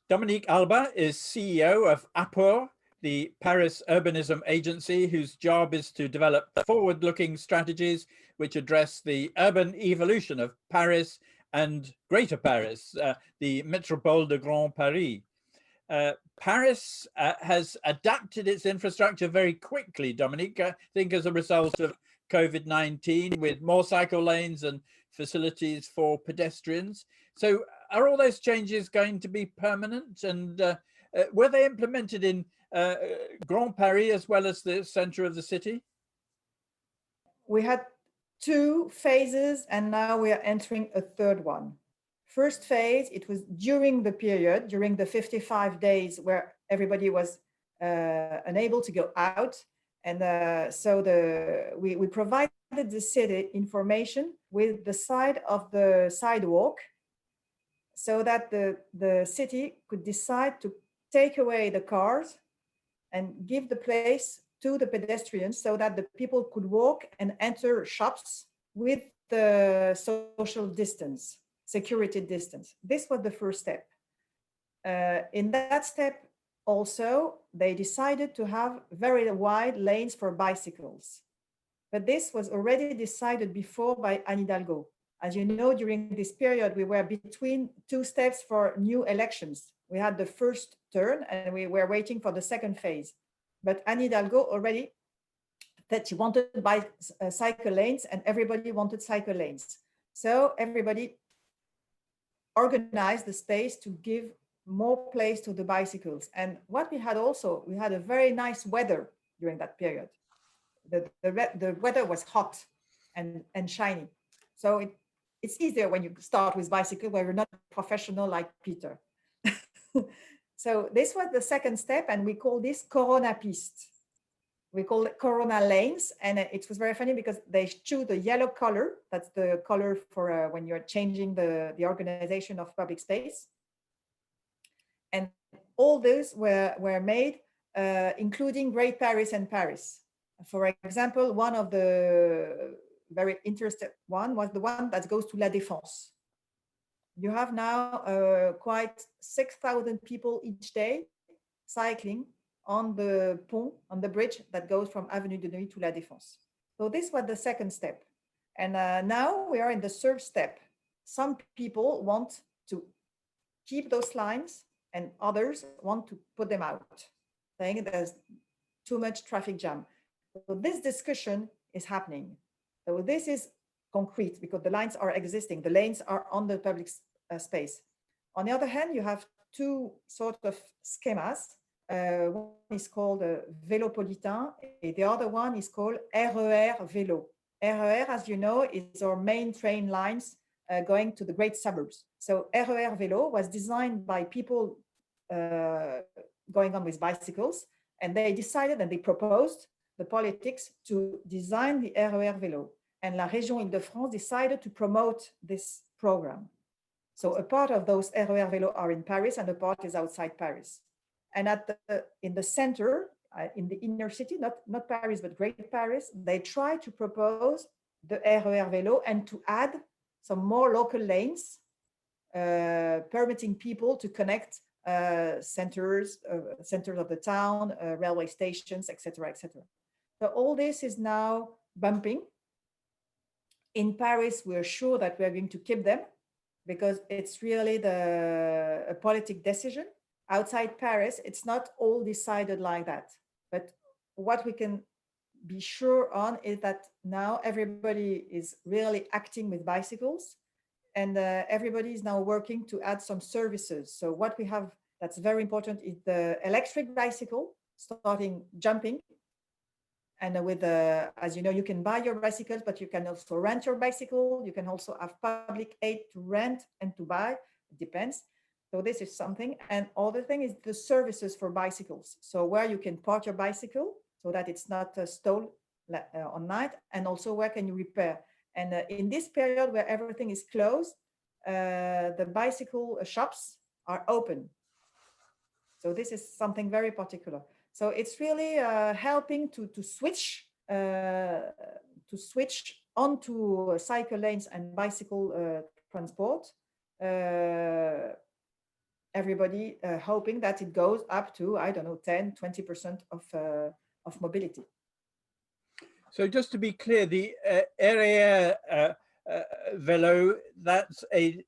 Dominique Alba is CEO of Apur, the Paris Urbanism Agency, whose job is to develop forward-looking strategies which address the urban evolution of Paris and Greater Paris, the Métropole du Grand Paris. Paris has adapted its infrastructure very quickly, Dominique, I think as a result of COVID-19, with more cycle lanes and facilities for pedestrians. So are all those changes going to be permanent? And were they implemented in Grand Paris as well as the center of the city? We had two phases, and now we are entering a third one. First phase, it was during the period, during the 55 days where everybody was unable to go out. And we provided the city information with the side of the sidewalk so that the city could decide to take away the cars and give the place to the pedestrians so that the people could walk and enter shops with the social distance, security distance. This was the first step. In that step also, they decided to have very wide lanes for bicycles. But this was already decided before by Anne Hidalgo. As you know, during this period, we were between two steps for new elections. We had the first turn and we were waiting for the second phase. But Anne Hidalgo already that she wanted cycle lanes and everybody wanted cycle lanes. So everybody organized the space to give more place to the bicycles. And what we had also, we had a very nice weather during that period. The weather was hot and shiny. So it's easier when you start with bicycle where you're not professional like Peter. So this was the second step, and we call this Corona Piste. We call it Corona Lanes, and it was very funny because they choose the yellow color. That's the color for when you're changing the organization of public space. And all those were made, including Great Paris and Paris. For example, one of the very interesting one was the one that goes to La Défense. You have now quite 6,000 people each day cycling on the pont, on the bridge that goes from Avenue de Neuilly to La Défense. So this was the second step. And now we are in the third step. Some people want to keep those lines and others want to put them out, saying there's too much traffic jam. So this discussion is happening. So this is concrete because the lines are existing. The lanes are on the public space. On the other hand, you have two sort of schemas. One is called Vélopolitain, and the other one is called RER Vélo. RER, as you know, is our main train lines going to the great suburbs. So RER Vélo was designed by people going on with bicycles, and they decided and they proposed the politics to design the RER Vélo. And La Région Île-de-France decided to promote this program. So a part of those RER Vélo are in Paris and a part is outside Paris. And in the center, in the inner city, not Paris, but Great Paris, they try to propose the RER Vélo and to add some more local lanes, permitting people to connect centers of the town, railway stations, etc., etc. So all this is now bumping. In Paris, we're sure that we're going to keep them because it's really a political decision. Outside Paris, it's not all decided like that. But what we can be sure on is that now everybody is really acting with bicycles and everybody is now working to add some services. So what we have that's very important is the electric bicycle starting jumping. And with, as you know, you can buy your bicycles, but you can also rent your bicycle. You can also have public aid to rent and to buy, it depends. So this is something. And other thing is the services for bicycles. So where you can park your bicycle so that it's not stolen on night, and also where can you repair. And in this period where everything is closed, the bicycle shops are open. So this is something very particular. So it's really helping to switch onto cycle lanes and bicycle transport everybody hoping that it goes up to, I don't know, 10, 20% of mobility. So just to be clear, the area velo, that's a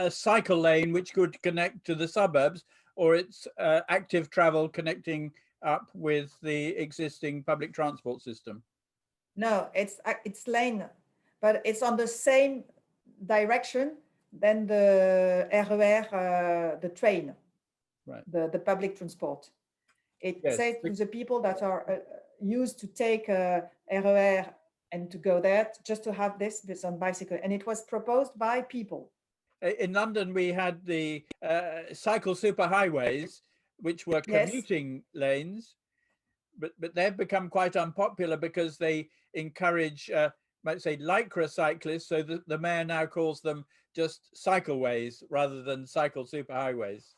cycle lane which could connect to the suburbs, or it's active travel connecting up with the existing public transport system? No, it's lane, but it's on the same direction than the RER, the train, right? The public transport. It says to the people that are used to take RER and to go there, just to have this on bicycle. And it was proposed by people. In London, we had the cycle superhighways, which were commuting lanes, but they've become quite unpopular because they encourage, might say, lycra cyclists. So the mayor now calls them just cycleways rather than cycle superhighways.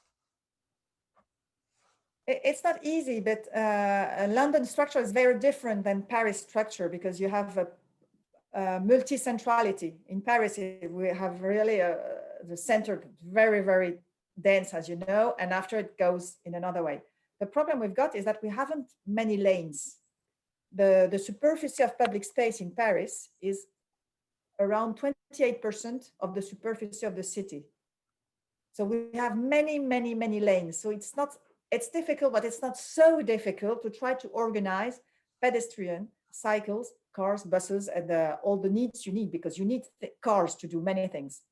It's not easy, but London structure is very different than Paris structure, because you have a multi-centrality. In Paris, we have really the center very, very dense, as you know, and after it goes in another way. The problem we've got is that we haven't many lanes. The superficie of public space in Paris is around 28% of the superficie of the city. So we have many, many, many lanes. So it's difficult, but it's not so difficult to try to organize pedestrian, cycles, cars, buses, and all the needs you need, because you need cars to do many things.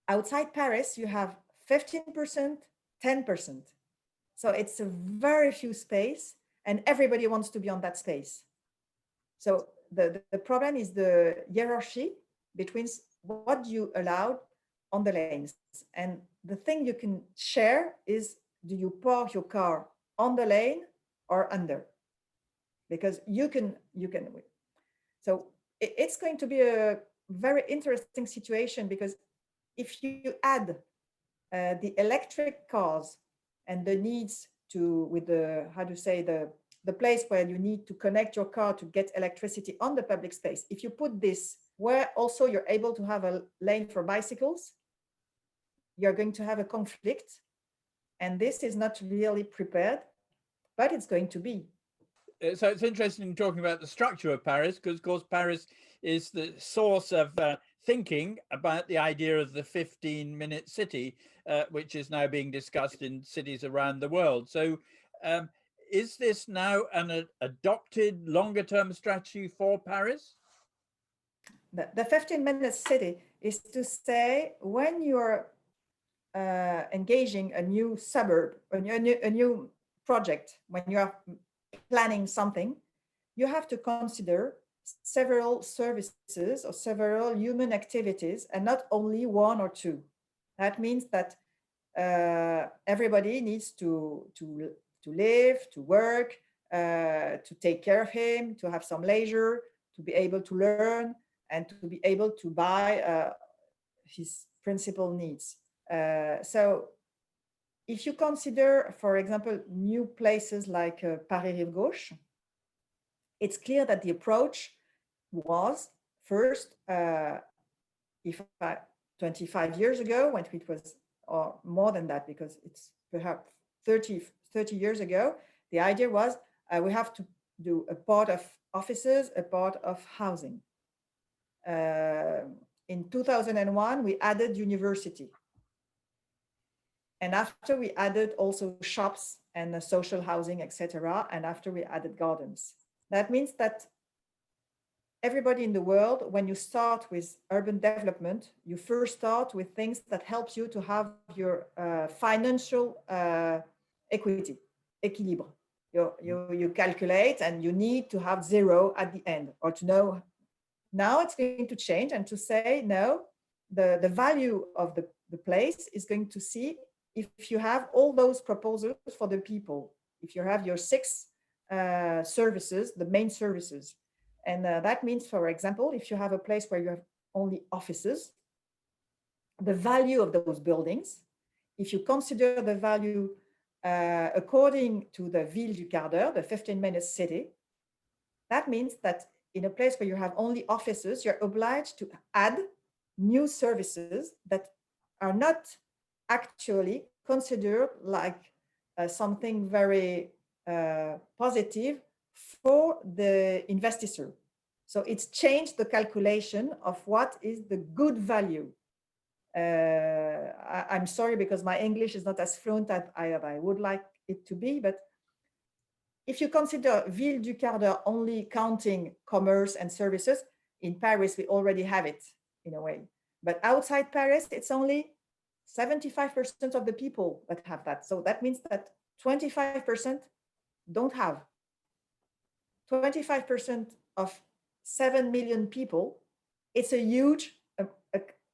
Outside Paris, you have 15%, 10%. So it's a very few space, and everybody wants to be on that space. So the problem is the hierarchy between what you allowed on the lanes. And the thing you can share is, do you park your car on the lane or under? Because you can. So it's going to be a very interesting situation, because if you add the electric cars and the needs to, with the, how to say, the place where you need to connect your car to get electricity on the public space, if you put this where also you're able to have a lane for bicycles, you're going to have a conflict. And this is not really prepared, but it's going to be. So it's interesting talking about the structure of Paris, because of course Paris is the source of thinking about the idea of the 15-minute city, which is now being discussed in cities around the world. So is this now an adopted longer-term strategy for Paris? The 15-minute city is to say, when you're engaging a new suburb, a new project, when you are planning something, you have to consider several services or several human activities, and not only one or two. That means that everybody needs to live, to work, to take care of him, to have some leisure, to be able to learn, and to be able to buy his principal needs. So if you consider, for example, new places like Paris Rive Gauche, it's clear that the approach was first, 25 years ago, when it was, or more than that, because it's perhaps 30 years ago, the idea was we have to do a part of offices, a part of housing. In 2001, we added university. And after we added also shops and social housing, etc. And after we added gardens. That means that everybody in the world, when you start with urban development, you first start with things that help you to have your financial equity, équilibre. You calculate, and you need to have zero at the end, or to know. Now it's going to change, and to say, no, the value of the place is going to see if you have all those proposals for the people, if you have your 6 services, the main services. And that means, for example, if you have a place where you have only offices, the value of those buildings, if you consider the value according to the Ville du Quart d'Heure, the 15-minute city, that means that in a place where you have only offices, you're obliged to add new services that are not actually considered like something very positive for the investor. So it's changed the calculation of what is the good value. I'm sorry because my English is not as fluent as I would like it to be, but if you consider Ville du Quart d'Heure only counting commerce and services, in Paris we already have it in a way. But outside Paris, it's only 75% of the people that have that. So that means that 25% don't have. 25% of 7 million people, it's a huge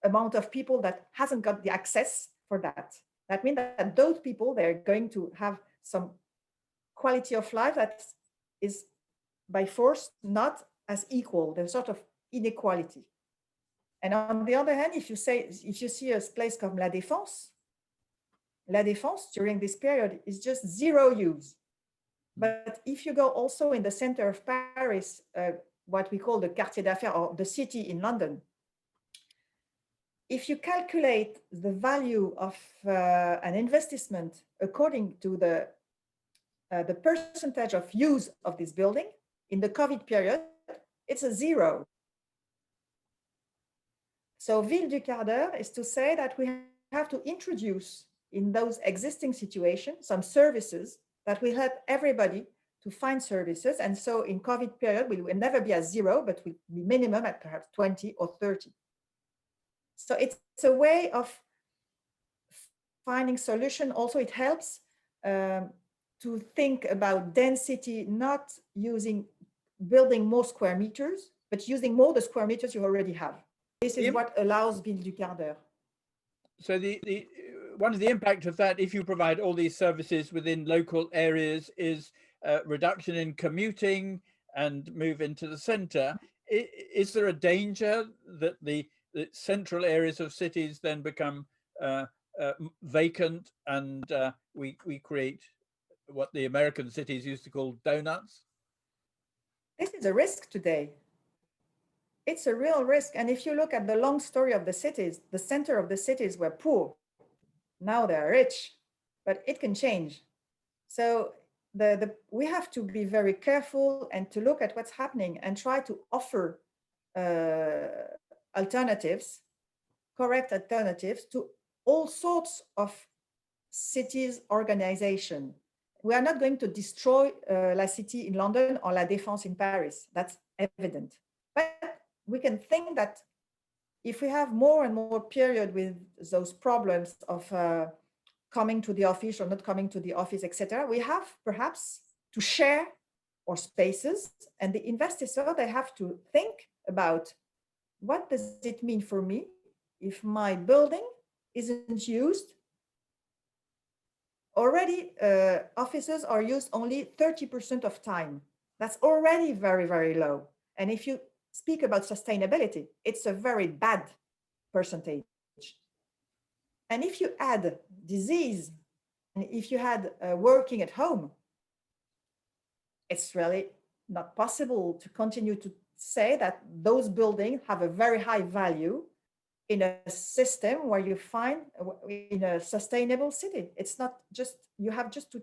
amount of people that hasn't got the access for that. That means that those people, they're going to have some quality of life that is by force not as equal. There's sort of inequality. And on the other hand, if you see a place comme La Défense during this period is just zero use. But if you go also in the center of Paris, what we call the Quartier d'Affaires or the city in London, if you calculate the value of an investment according to the percentage of use of this building in the COVID period, it's a zero. So Ville du Quart d'Heure is to say that we have to introduce in those existing situations some services that will help everybody to find services. And so in COVID period, we will never be at zero, but will be minimum at perhaps 20 or 30. So it's a way of finding solution. Also, it helps to think about density, not building more square meters, but using more the square meters you already have. This is what allows Ville du Quart d'Heure. So one of the impact of that, if you provide all these services within local areas, is reduction in commuting and move into the center. Is there a danger that the central areas of cities then become vacant and we create what the American cities used to call donuts? This is a risk today. It's a real risk. And if you look at the long story of the cities, the center of the cities were poor. Now they're rich, but it can change. So we have to be very careful and to look at what's happening and try to offer alternatives, correct alternatives to all sorts of cities organization. We are not going to destroy La Cité in London or La Défense in Paris. That's evident. But we can think that if we have more and more period with those problems of coming to the office or not coming to the office, etc., we have perhaps to share our spaces, and the investors, they have to think about what does it mean for me if my building isn't used. Already, offices are used only 30% of time. That's already very, very low. And if you speak about sustainability, it's a very bad percentage. And if you add disease, and if you had working at home, it's really not possible to continue to say that those buildings have a very high value in a system where you find in a sustainable city. It's not just, you have just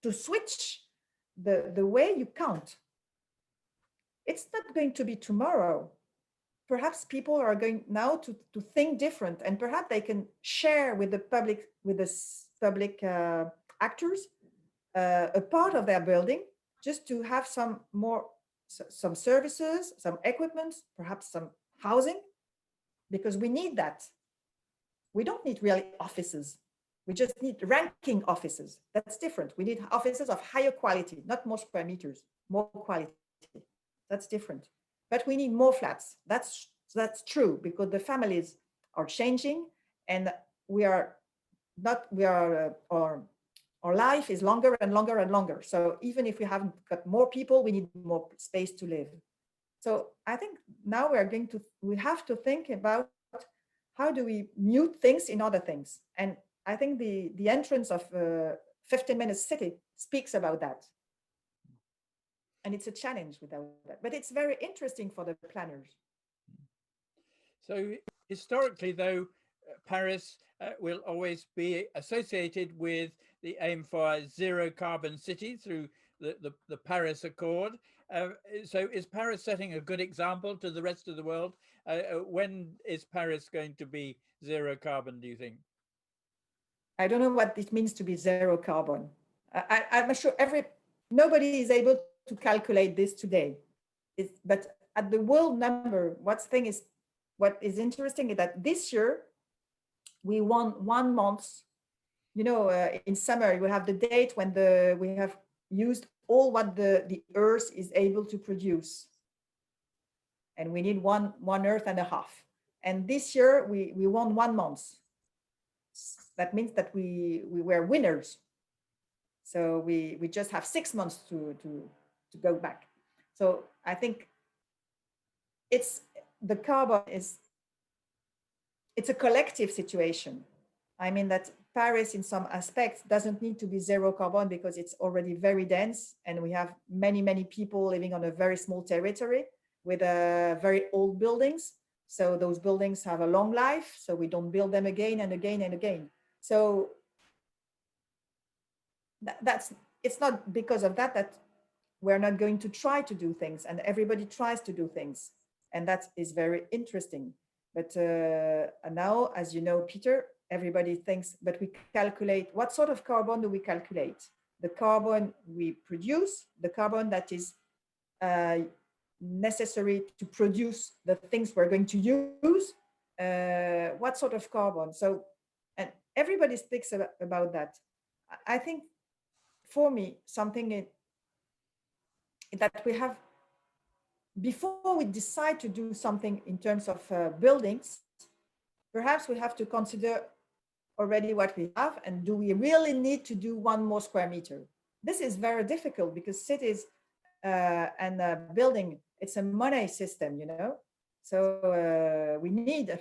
to switch the way you count. It's not going to be tomorrow. Perhaps people are going now to think different, and perhaps they can share with the public actors a part of their building, just to have some services, some equipment, perhaps some housing, because we need that. We don't need really offices. We just need ranking offices. That's different. We need offices of higher quality, not more square meters, more quality. That's different. But we need more flats. That's true, because the families are changing, and our life is longer and longer and longer. So even if we haven't got more people, we need more space to live. So I think now we have to think about how do we mute things in other things. And I think the entrance of 15-minute city speaks about that. And it's a challenge without that, but it's very interesting for the planners. So historically, though, Paris will always be associated with the aim for a zero carbon city through the Paris Accord. So is Paris setting a good example to the rest of the world? When is Paris going to be zero carbon, do you think? I don't know what it means to be zero carbon. I'm sure nobody is able to calculate this today. But at the world number, what is interesting is that this year we won 1 month. You know, in summer we have the date when we have used all what the Earth is able to produce, and we need one Earth and a half. And this year we won 1 month. That means that we were winners. So we just have 6 months to go back. So I think it's a collective situation. I mean that Paris in some aspects doesn't need to be zero carbon because it's already very dense and we have many people living on a very small territory with very old buildings. So those buildings have a long life, so we don't build them again and again and again. So it's not because of that we're not going to try to do things, and everybody tries to do things, and that is very interesting. But now, as you know, Peter, everybody thinks, but we calculate, what sort of carbon do we calculate? The carbon we produce, the carbon that is necessary to produce the things we're going to use, what sort of carbon? So, and everybody speaks about that. I think for me, something that we have, before we decide to do something in terms of buildings, perhaps we have to consider already what we have, and do we really need to do 1 more square meter? This is very difficult because cities and building, it's a money system, you know. So we need,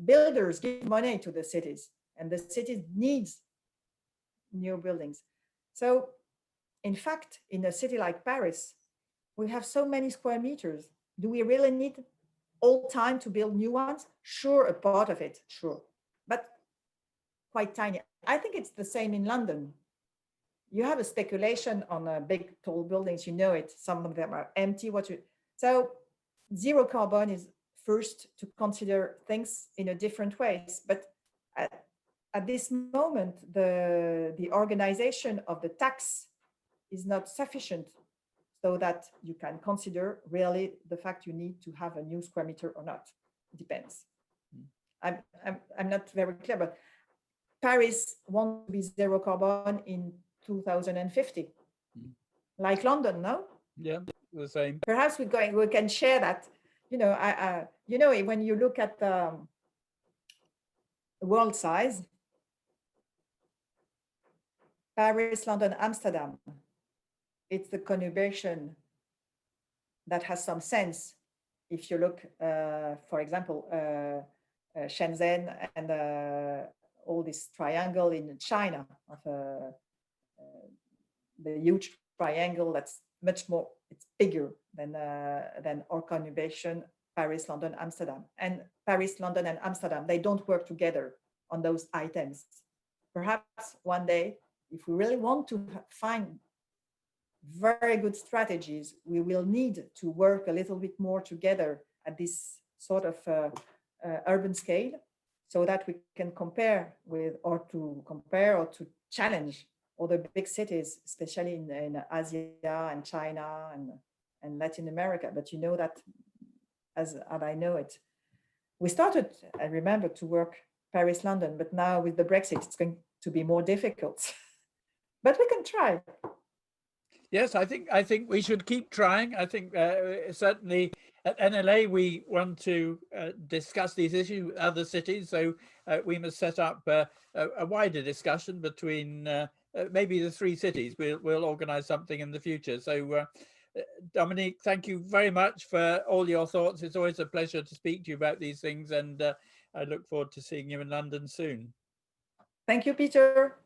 builders give money to the cities, and the cities needs new buildings. So in fact, in a city like Paris, we have so many square meters. Do we really need all time to build new ones? Sure, a part of it, sure, but quite tiny. I think it's the same in London. You have a speculation on big, tall buildings, you know it. Some of them are empty. So zero carbon is first to consider things in a different ways. But at this moment, the organization of the tax is not sufficient so that you can consider really the fact you need to have a new square meter or not. It depends. I'm not very clear, but Paris wants to be zero carbon in 2050, like London, no? Yeah, the same. Perhaps we can share that. You know, you know, when you look at the world size, Paris, London, Amsterdam, it's the conurbation that has some sense. If you look, for example, Shenzhen and all this triangle in China, of the huge triangle that's much more, it's bigger than our conurbation, Paris, London, Amsterdam. And Paris, London, and Amsterdam, they don't work together on those items. Perhaps one day, if we really want to find very good strategies, we will need to work a little bit more together at this sort of urban scale, so that we can compare with, or to challenge other big cities, especially in Asia and China and Latin America. But you know that, as I know it, we started, I remember, to work Paris, London, but now with the Brexit, it's going to be more difficult. But we can try. Yes, I think we should keep trying. I think certainly at NLA we want to discuss these issues with other cities, so we must set up a wider discussion between maybe the 3 cities. We'll organize something in the future. So Dominique, thank you very much for all your thoughts. It's always a pleasure to speak to you about these things, and I look forward to seeing you in London soon. Thank you, Peter.